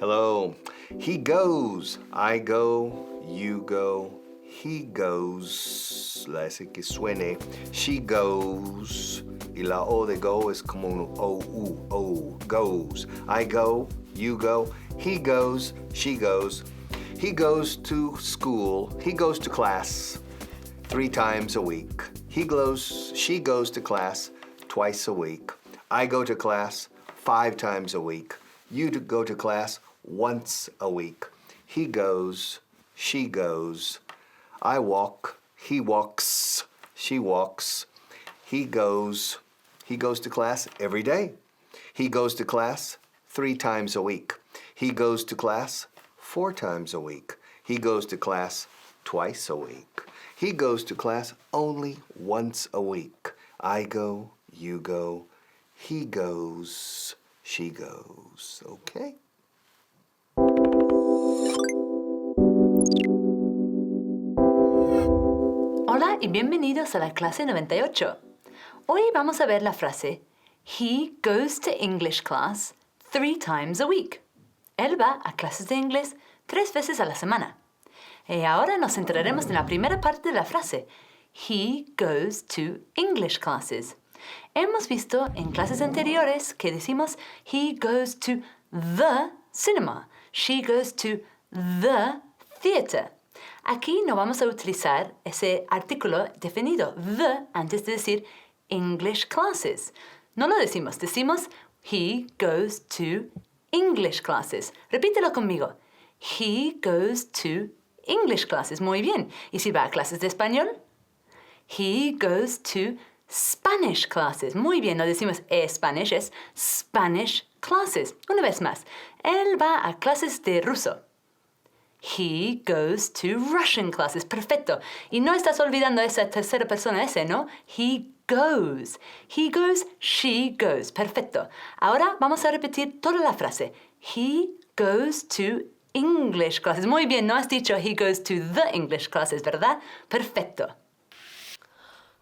Hello. He goes. I go. You go. He goes. La S que suene. She goes. Y la O de go es como un O-U. O. Goes. I go. You go. He goes. She goes. He goes to school. He goes to class 3 times a week. She goes to class twice a week. I go to class 5 times a week. You go to class once a week. He goes, she goes. I walk, he walks, she walks. He goes to class every day. He goes to class 3 times a week. He goes to class 4 times a week. He goes to class twice a week. He goes to class only once a week. I go, you go, he goes, she goes. Okay? Hola y bienvenidos a la clase 98. Hoy vamos a ver la frase He goes to English class 3 times a week. Él va a clases de inglés 3 veces a la semana. Y ahora nos centraremos en la primera parte de la frase. He goes to English classes. Hemos visto en clases anteriores que decimos he goes to the cinema. She goes to the theater. Aquí no vamos a utilizar ese artículo definido, the, antes de decir English classes. No lo decimos he goes to English classes. Repítelo conmigo. He goes to English classes. Muy bien. ¿Y si va a clases de español? He goes to Spanish classes. Muy bien. No decimos Spanish, es Spanish classes. Una vez más. Él va a clases de ruso. He goes to Russian classes. Perfecto. Y no estás olvidando esa tercera persona ese, ¿no? He goes. He goes, she goes. Perfecto. Ahora vamos a repetir toda la frase. He goes to English classes. Muy bien, no has dicho he goes to the English classes, ¿verdad? Perfecto.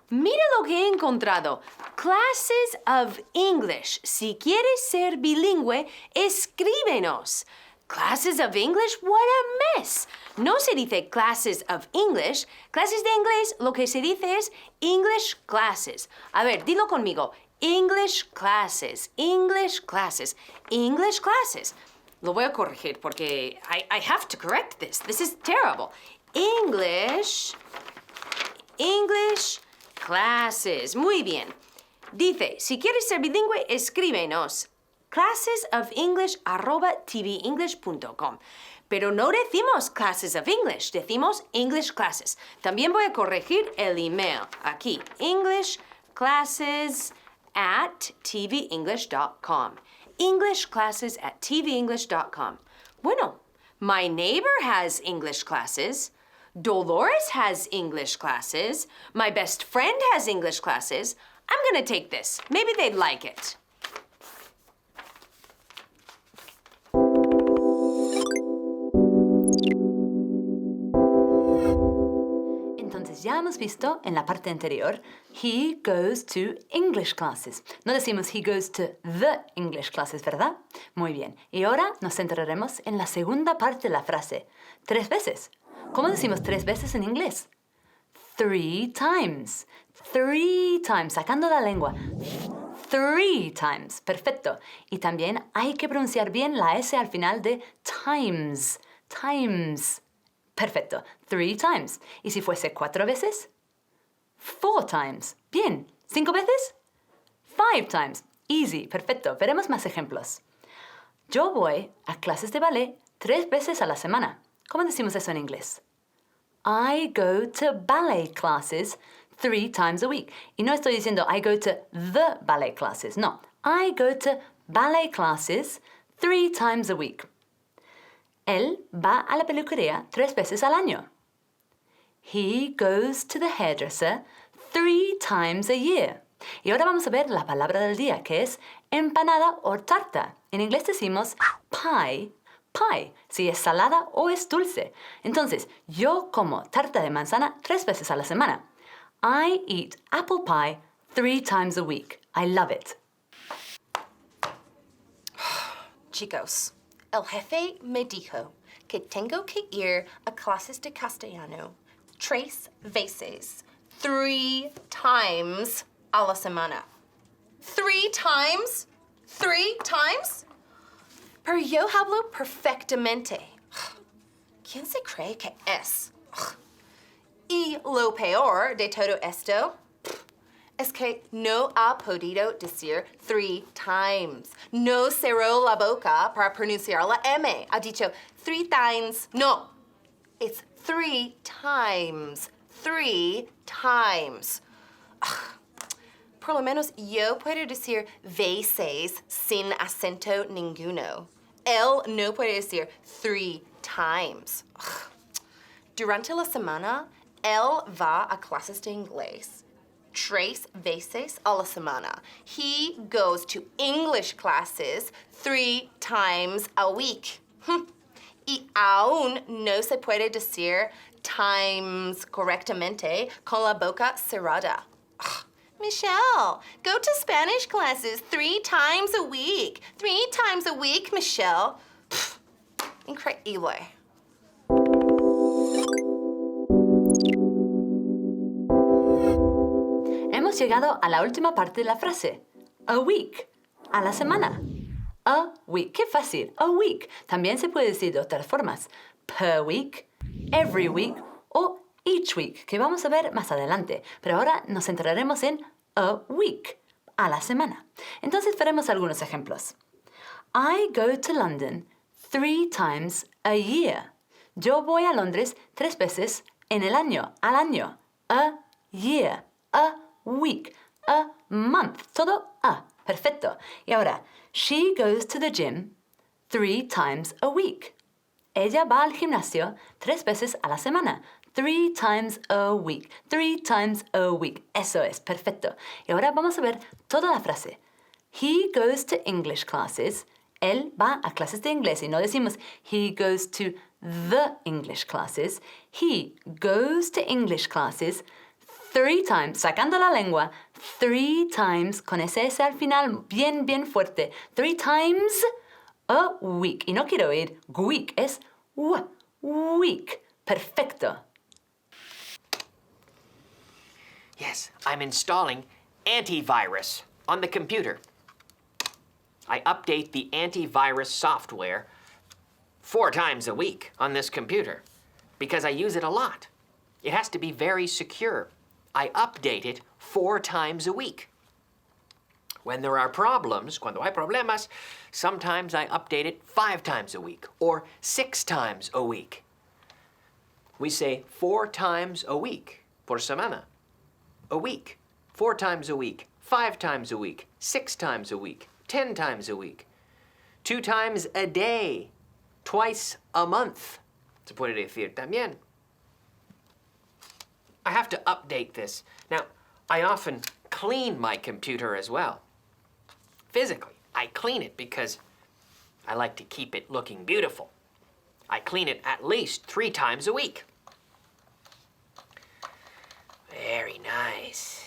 Mira lo que he encontrado. Classes of English. Si quieres ser bilingüe, escríbenos. Classes of English? What a mess. No se dice classes of English. Clases de inglés, lo que se dice es English classes. A ver, dilo conmigo. English classes, English classes, English classes. Lo voy a corregir porque I have to correct this. This is terrible. English classes. Muy bien. Dice, si quieres ser bilingüe, escríbenos clasesofenglish@tveenglish.com. Pero no decimos classes of English, decimos English classes. También voy a corregir el email. Aquí, englishclasses@tveenglish.com. englishclasses@tveenglish.com. Bueno, my neighbor has English classes. Dolores has English classes. My best friend has English classes. I'm going to take this. Maybe they'd like it. Entonces ya hemos visto en la parte anterior, he goes to English classes. No decimos he goes to the English classes, ¿verdad? Muy bien. Y ahora nos centraremos en la segunda parte de la frase. 3 veces. ¿Cómo decimos 3 veces en inglés? 3 times. 3 times. Sacando la lengua. 3 times. Perfecto. Y también hay que pronunciar bien la S al final de times. Times. Perfecto. 3 times. ¿Y si fuese 4 veces? 4 times. Bien. 5 veces? 5 times. Easy. Perfecto. Veremos más ejemplos. Yo voy a clases de ballet 3 veces a la semana. ¿Cómo decimos eso en inglés? I go to ballet classes 3 times a week. Y no estoy diciendo I go to the ballet classes. No. I go to ballet classes 3 times a week. Él va a la peluquería 3 veces al año. He goes to the hairdresser 3 times a year. Y ahora vamos a ver la palabra del día, que es empanada o tarta. En inglés decimos pie. Pie, si es salada o es dulce. Entonces, yo como tarta de manzana 3 veces a la semana. I eat apple pie 3 times a week. I love it. Chicos, El jefe me dijo que tengo que ir a clases de castellano 3 veces, 3 times a la semana. 3 times? 3 times? Pero yo hablo perfectamente. ¿Quién se cree que es? Y lo peor de todo esto es que no ha podido decir 3 times. No cerró la boca para pronunciar la M. Ha dicho 3 times. No, it's 3 times. 3 times. Por lo menos yo puedo decir veces sin acento ninguno. Él no puede decir 3 times. Durante la semana, él va a clases de inglés 3 veces a la semana. He goes to English classes 3 times a week. Y aún no se puede decir times correctamente con la boca cerrada. Michelle, go to Spanish classes 3 times a week. 3 times a week, Michelle. Increíble. Hemos llegado a la última parte de la frase. A week. A la semana. A week. ¡Qué fácil! A week. También se puede decir de otras formas. Per week, every week o each week, que vamos a ver más adelante. Pero ahora nos centraremos en a week. A la semana. Entonces veremos algunos ejemplos. I go to London 3 times a year. Yo voy a Londres 3 veces en el año. Al año. A year. A week, a month, todo a. Perfecto. Y ahora, she goes to the gym 3 times a week. Ella va al gimnasio 3 veces a la semana. 3 times a week. 3 times a week. Eso es, perfecto. Y ahora vamos a ver toda la frase. He goes to English classes. Él va a clases de inglés. Y no decimos he goes to the English classes. He goes to English classes 3 times, sacando la lengua, 3 times, con ese S al final, bien, bien fuerte. 3 times a week. Y no quiero oír week, es week. Perfecto. Yes, I'm installing antivirus on the computer. I update the antivirus software 4 times a week on this computer because I use it a lot. It has to be very secure. I update it 4 times a week. When there are problems, cuando hay problemas, sometimes I update it 5 times a week or 6 times a week. We say 4 times a week, por semana. A week, 4 times a week, 5 times a week, 6 times a week, 10 times a week, 2 times a day, twice a month. Se puede decir también. I have to update this. Now, I often clean my computer as well. Physically, I clean it because I like to keep it looking beautiful. I clean it at least 3 times a week. Very nice.